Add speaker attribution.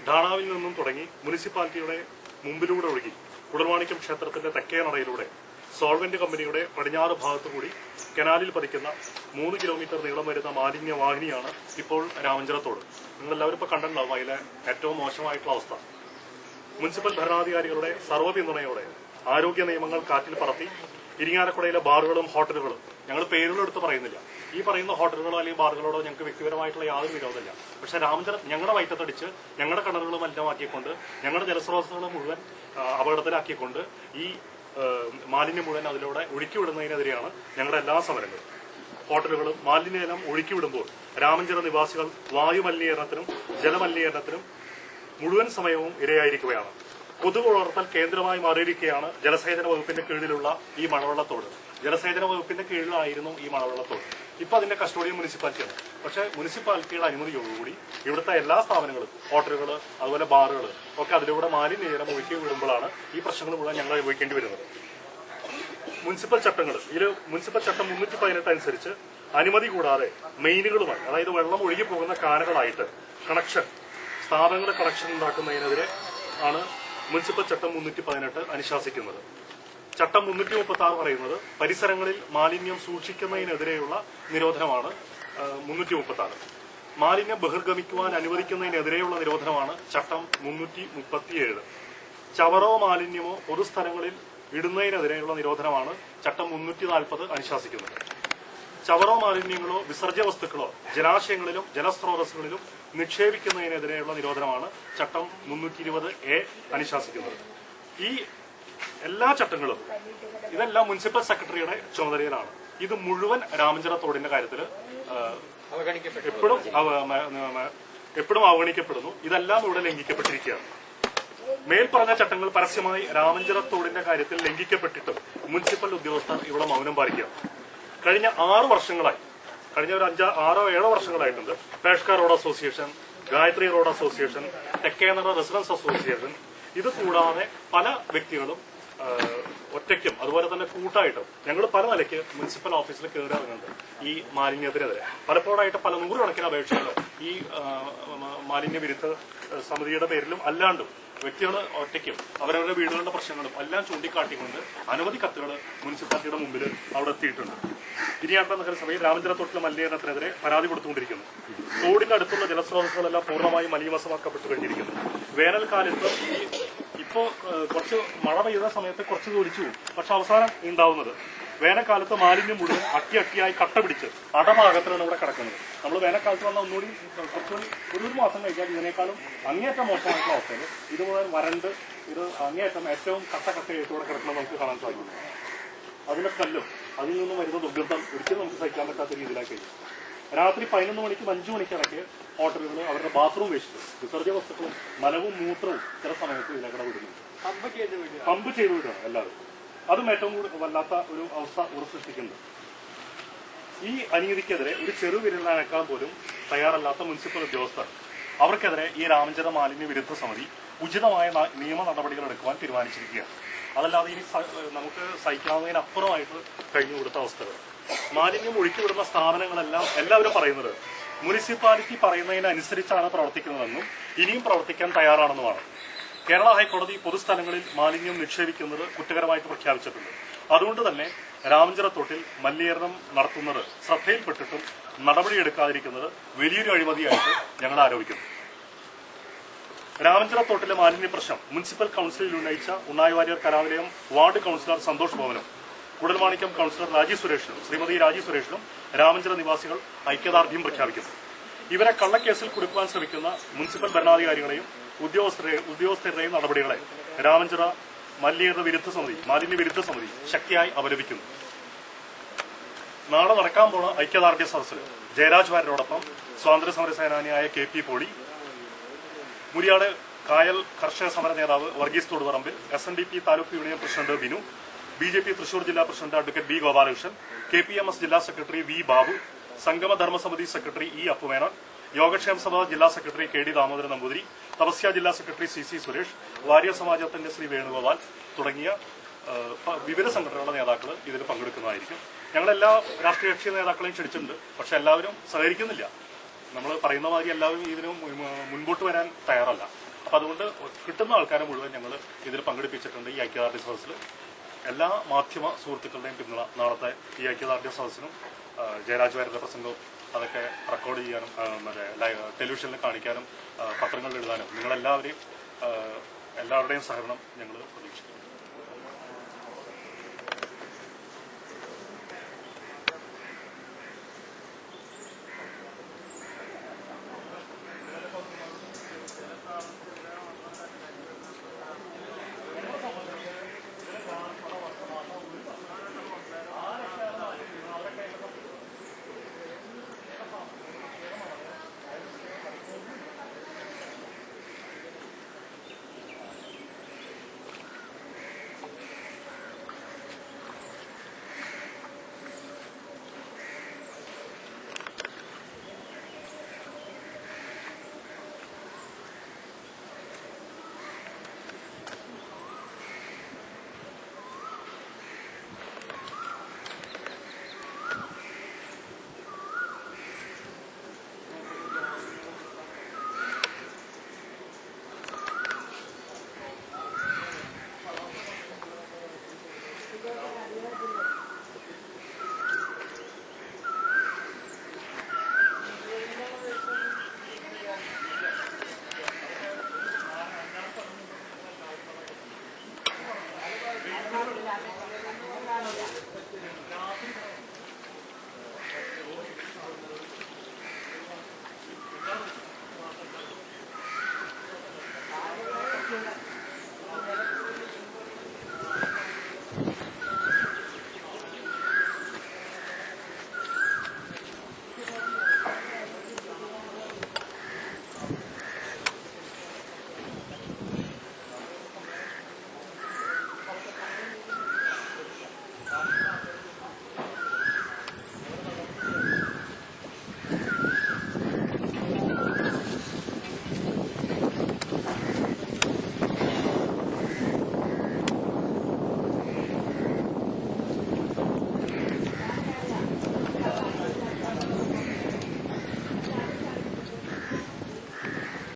Speaker 1: ധാണാവിൽ നിന്നും തുടങ്ങി മുനിസിപ്പാലിറ്റിയുടെ മുമ്പിലൂടെ ഒഴുകി കുടൽമാണിക്യം ക്ഷേത്രത്തിന്റെ തെക്കേ നടയിലൂടെ സോൾവെന്റ് കമ്പനിയുടെ പടിഞ്ഞാറ് ഭാഗത്തുകൂടി കനാലിൽ പതിക്കുന്ന 3 കിലോമീറ്റർ നീളം വരുന്ന മാലിന്യ വാഹിനിയാണ് ഇപ്പോൾ രാമഞ്ചിറത്തോട്. നിങ്ങളെല്ലാവരും ഇപ്പോൾ കണ്ടിട്ടുണ്ടാവും അതിലെ ഏറ്റവും മോശമായിട്ടുള്ള അവസ്ഥ. മുനിസിപ്പൽ ഭരണാധികാരികളുടെ സർവ്വ പിന്തുണയോടെ ആരോഗ്യ നിയമങ്ങൾ കാറ്റിൽ പറത്തി ഇരിങ്ങാലക്കുടയിലെ ബാറുകളും ഹോട്ടലുകളും, ഞങ്ങൾ പേരുകളെടുത്ത് പറയുന്നില്ല, ഈ പറയുന്ന ഹോട്ടലുകളോ അല്ലെങ്കിൽ ബാറുകളോടോ ഞങ്ങൾക്ക് വ്യക്തിപരമായിട്ടുള്ള യാതൊരു വിരോധമില്ല. പക്ഷേ രാമചന്ദ്രൻ ഞങ്ങളുടെ വയറ്റത്തടിച്ച് ഞങ്ങളുടെ കിണറുകൾ മലിനമാക്കിക്കൊണ്ട് ഞങ്ങളുടെ ജലസ്രോതസ്സുകൾ മുഴുവൻ അപകടത്തിലാക്കിക്കൊണ്ട് ഈ മാലിന്യം മുഴുവൻ അതിലൂടെ ഒഴുക്കിവിടുന്നതിനെതിരെയാണ് ഞങ്ങളുടെ എല്ലാ സമരങ്ങളും. ഹോട്ടലുകളും മാലിന്യം ഒഴുക്കിവിടുമ്പോൾ രാമഞ്ചിറ നിവാസികൾ വായുമലിനീകരണത്തിനും ജലമലിനീകരണത്തിനും മുഴുവൻ സമയവും ഇരയായിരിക്കുകയാണ്. കൊതുക് വളർത്തൽ കേന്ദ്രമായി മാറിയിരിക്കുകയാണ് ജലസേചന വകുപ്പിന്റെ കീഴിലുള്ള ഈ മഴവെള്ളത്തോട്. ജലസേചന വകുപ്പിന്റെ കീഴിലായിരുന്നു ഈ മഴവെള്ളത്തോട്. ഇപ്പൊ അതിന്റെ കസ്റ്റോഡിയൻ മുനിസിപ്പാലിറ്റിയാണ്. പക്ഷേ മുനിസിപ്പാലിറ്റിയുടെ അനുമതിയോടുകൂടി ഇവിടുത്തെ എല്ലാ സ്ഥാപനങ്ങളും, ഹോട്ടലുകൾ, അതുപോലെ ബാറുകൾ ഒക്കെ അതിലൂടെ മാലിന്യം ഒഴുക്കി വിടുമ്പോഴാണ് ഈ പ്രശ്നങ്ങൾ മുഴുവൻ ഞങ്ങൾ അനുഭവിക്കേണ്ടി വരുന്നത്. മുനിസിപ്പൽ ചട്ടങ്ങൾ, ഇതിൽ മുനിസിപ്പൽ ചട്ടം 318 അനുസരിച്ച് അനുമതി കൂടാതെ മെയിനുകളുമായി, അതായത് വെള്ളം ഒഴുകി പോകുന്ന കാനകളായിട്ട് കണക്ഷൻ, സ്ഥാപനങ്ങളുടെ കണക്ഷൻ ഉണ്ടാക്കുന്നതിനെതിരെ ആണ് മുനിസിപ്പൽ ചട്ടം 318 അനുശാസിക്കുന്നത്. ചട്ടം 336 പറയുന്നത് പരിസരങ്ങളിൽ മാലിന്യം സൂക്ഷിക്കുന്നതിനെതിരെയുള്ള നിരോധനമാണ് 336. മാലിന്യം ബഹിർഗമിക്കുവാൻ അനുവദിക്കുന്നതിനെതിരെയുള്ള നിരോധനമാണ് ചട്ടം 337. ചവറോ മാലിന്യമോ പൊതുസ്ഥലങ്ങളിൽ ഇടുന്നതിനെതിരെയുള്ള നിരോധനമാണ് ചട്ടം 340 അനുശാസിക്കുന്നത്. ചവറോ മാലിന്യങ്ങളോ വിസർജ്യ വസ്തുക്കളോ ജലാശയങ്ങളിലും ജലസ്രോതസ്സുകളിലും നിക്ഷേപിക്കുന്നതിനെതിരെയുള്ള നിരോധനമാണ് ചട്ടം 320A അനുശാസിക്കുന്നത്. ഈ എല്ലാ ചട്ടങ്ങളും ഇതെല്ലാം മുനിസിപ്പൽ സെക്രട്ടറിയുടെ ചുമതലയിലാണ്. ഇത് മുഴുവൻ രാമഞ്ചിറ തോടിന്റെ കാര്യത്തിൽ എപ്പോഴും അവഗണിക്കപ്പെടുന്നു. ഇതെല്ലാം ഇവിടെ ലംഘിക്കപ്പെട്ടിരിക്കുകയാണ്. മേൽപ്പറഞ്ഞ ചട്ടങ്ങൾ പരസ്യമായി രാമഞ്ചിറ തോടിന്റെ കാര്യത്തിൽ ലംഘിക്കപ്പെട്ടിട്ടും മുനിസിപ്പൽ ഉദ്യോഗസ്ഥർ ഇവിടെ മൗനം പാലിക്കുക. കഴിഞ്ഞ 6 വർഷങ്ങളായി, കഴിഞ്ഞ ഒരു 6-7 വർഷങ്ങളായിട്ടുണ്ട് പേഷ്ക road association, Gayathri road association, Thekkenada residence association, ഇത് കൂടാതെ പല വ്യക്തികളും ഒറ്റയ്ക്കും അതുപോലെ തന്നെ കൂട്ടായിട്ടും ഞങ്ങൾ പല നിലയ്ക്ക് മുനിസിപ്പൽ ഓഫീസിൽ കയറി ഇറങ്ങുന്നുണ്ട് ഈ മാലിന്യത്തിനെതിരെ. പലപ്പോഴായിട്ട് പല നൂറുകണക്കിന് അപേക്ഷകൾ ഈ മാലിന്യ വിരുദ്ധ സമിതിയുടെ പേരിലും അല്ലാണ്ടും വ്യക്തികൾ ഒറ്റയ്ക്കും അവരവരുടെ വീടുകളുടെ പ്രശ്നങ്ങളും എല്ലാം ചൂണ്ടിക്കാട്ടിക്കൊണ്ട് അനവധി കത്തുകൾ മുനിസിപ്പാലിറ്റിയുടെ മുമ്പിൽ അവിടെ എത്തിയിട്ടുണ്ട്. ഇരിങ്ങാലക്കുട നഗരസഭയിൽ രാമഞ്ചിറ തോട്ടിലെ മലിനീകരണത്തിനെതിരെ പരാതി കൊടുത്തുകൊണ്ടിരിക്കുന്നു. തോടിന്റെ അടുത്തുള്ള ജലസ്രോതസ്സുകളെല്ലാം പൂർണ്ണമായും മലിനീകരണമാക്കപ്പെട്ടു കഴിഞ്ഞിരിക്കുന്നു. വേനൽക്കാലത്ത് ഇപ്പോ കുറച്ച് മഴ പെയ്യുന്ന സമയത്ത് കുറച്ച് ഒലിച്ചു പോകും. പക്ഷെ അവസാനം ഉണ്ടാവുന്നത് വേനൽക്കാലത്ത് മാലിന്യം മുഴുവൻ അട്ടിയായി കട്ട പിടിച്ച് അടഭാഗത്തിലാണ് ഇവിടെ കിടക്കുന്നത്. നമ്മൾ വേനൽക്കാലത്ത് വന്ന ഒന്നുകൂടി കുറച്ചുകൂടി ഒരു മാസം കഴിഞ്ഞാൽ ഇതിനേക്കാളും അങ്ങേയറ്റം മോശമായിട്ടുള്ള അവസ്ഥയിൽ ഇത് മുഴുവൻ വരണ്ട്, ഇത് അങ്ങേയറ്റം ഏറ്റവും കട്ടയായിട്ട് ഇവിടെ കിടക്കുന്നത് നമുക്ക് കാണാൻ സാധിക്കും. അതിന്റെ കല്ലും അതിൽ നിന്നും വരുന്ന ദുർഗന്ധം ഒരിക്കലും നമുക്ക് സഹിക്കാൻ പറ്റാത്ത രീതിയിലാക്കി കഴിഞ്ഞു. രാത്രി 11 മണിക്കും 5 മണിക്കിടയ്ക്ക് ഹോട്ടലുകൾ അവരുടെ ബാത്റൂം വേസ്റ്റ്, വിസർജ്യ വസ്തുക്കളും മലവും മൂത്രവും ചില സമയത്ത് ഇതിലൂടെ വിടുന്നുണ്ട്. പമ്പ് ചെയ്ത് വിടുകയാണ് എല്ലാവരും. അതും ഏറ്റവും കൂടുതൽ വല്ലാത്ത ഒരു അവസ്ഥ ഇവിടെ സൃഷ്ടിക്കുന്നുണ്ട്. ഈ അനീതിക്കെതിരെ ഒരു ചെറുവിരലനക്കാൻ പോലും തയ്യാറല്ലാത്ത മുനിസിപ്പൽ ഉദ്യോഗസ്ഥർ, അവർക്കെതിരെ ഈ രാമഞ്ചിറ മാലിന്യ വിരുദ്ധ സമിതി ഉചിതമായ നിയമ നടപടികൾ എടുക്കുവാൻ തീരുമാനിച്ചിരിക്കുകയാണ്. അതല്ലാതെ ഇനി നമുക്ക് സഹിക്കാവുന്നതിനപ്പുറമായിട്ട് കഴിഞ്ഞു കൊടുത്ത അവസ്ഥകൾ. മാലിന്യം ഒഴുക്കിവിടുന്ന സ്ഥാപനങ്ങളെല്ലാം എല്ലാവരും പറയുന്നത് മുനിസിപ്പാലിറ്റി പറയുന്നതിനനുസരിച്ചാണ് പ്രവർത്തിക്കുന്നതെന്നും ഇനിയും പ്രവർത്തിക്കാൻ തയ്യാറാണെന്നുമാണ്. കേരള ഹൈക്കോടതി പൊതുസ്ഥലങ്ങളിൽ മാലിന്യം നിക്ഷേപിക്കുന്നത് കുറ്റകരമായിട്ട് പ്രഖ്യാപിച്ചിട്ടുണ്ട്. അതുകൊണ്ട് തന്നെ രാമഞ്ചിറ തോട്ടിൽ മലിനീകരണം നടത്തുന്നത് ശ്രദ്ധയിൽപ്പെട്ടിട്ടും നടപടിയെടുക്കാതിരിക്കുന്നത് വലിയൊരു അഴിമതിയായിട്ട് ഞങ്ങൾ ആരോപിക്കുന്നു. രാമഞ്ചിറ തോട്ടിലെ മാലിന്യ പ്രശ്നം മുനിസിപ്പൽ കൌൺസിലിൽ ഉന്നയിച്ച ഉണ്ണായി വാര്യർ കലാനിലയം വാർഡ് കൌൺസിലർ സന്തോഷ് ഭവനും കുടൽമാണിക്യം കൌൺസിലർ ശ്രീമതി രാജി സുരേഷിനും രാമഞ്ചിറ നിവാസികൾ ഐക്യദാർഢ്യം പ്രഖ്യാപിക്കുന്നു. ഇവരെ കള്ളക്കേസിൽ കുടുക്കുവാൻ ശ്രമിക്കുന്ന മുനിസിപ്പൽ ഭരണാധികാരികളെയും ഉദ്യോഗസ്ഥരുടെയും നടപടികളെ രാമഞ്ചിറ മാലിന്യ വിരുദ്ധ സമിതി ശക്തിയായി അപലപിക്കുന്നു. നാളെ നടക്കാൻ പോണ ഐക്യദാർഢ്യ സദസ്സിൽ ജയരാജ് വാര്യരോടൊപ്പം സ്വാതന്ത്ര്യ സമര സേനാനിയായ KP പോളി, മുരിയാട് കായൽ കർഷക സമര നേതാവ് Varghese Thodupparambil, SNDP taluk union president Binu, BJP Thrissur ജില്ലാ president advocate B Gopalakrishnan, KPMS ജില്ലാ secretary V Babu, Sangama Dharmasamithi secretary E Appu Menon, Yogakshema Sabha ജില്ലാ സെക്രട്ടറി KD ദാമോദരൻ നമ്പൂതിരി, തപസ്യ ജില്ലാ സെക്രട്ടറി CC സുരേഷ്, വാര്യർ സമാജത്തിന്റെ ശ്രീ വേണുഗോപാൽ തുടങ്ങിയ വിവിധ സംഘടനകളുടെ നേതാക്കൾ ഇതിൽ പങ്കെടുക്കുന്നതായിരിക്കും. ഞങ്ങളെല്ലാ രാഷ്ട്രീയ കക്ഷി നേതാക്കളെയും ക്ഷണിച്ചിട്ടുണ്ട്. പക്ഷെ എല്ലാവരും സഹകരിക്കുന്നില്ല. നമ്മൾ പറയുന്ന മാതിരി എല്ലാവരും ഇതിന് മുൻപോട്ട് വരാൻ തയ്യാറല്ല. അപ്പൊ അതുകൊണ്ട് കിട്ടുന്ന ആൾക്കാരെ മുഴുവൻ ഞങ്ങൾ ഇതിൽ പങ്കെടുപ്പിച്ചിട്ടുണ്ട് ഈ ഐക്യദാർഢ്യ സദസ്സിൽ. എല്ലാ മാധ്യമ സുഹൃത്തുക്കളുടെയും പിന്തുണ നാളത്തെ ഈ ഐക്യദാർഢ്യ സദസ്സിനും ജയരാജ് വാര്യരുടെ പ്രസംഗവും അതൊക്കെ റെക്കോർഡ് ചെയ്യാനും ടെലിവിഷനിൽ കാണിക്കാനും പത്രങ്ങളിൽ എഴുതാനും നിങ്ങളെല്ലാവരെയും എല്ലാവരുടെയും സഹകരണം ഞങ്ങൾ പ്രതീക്ഷിക്കുന്നു.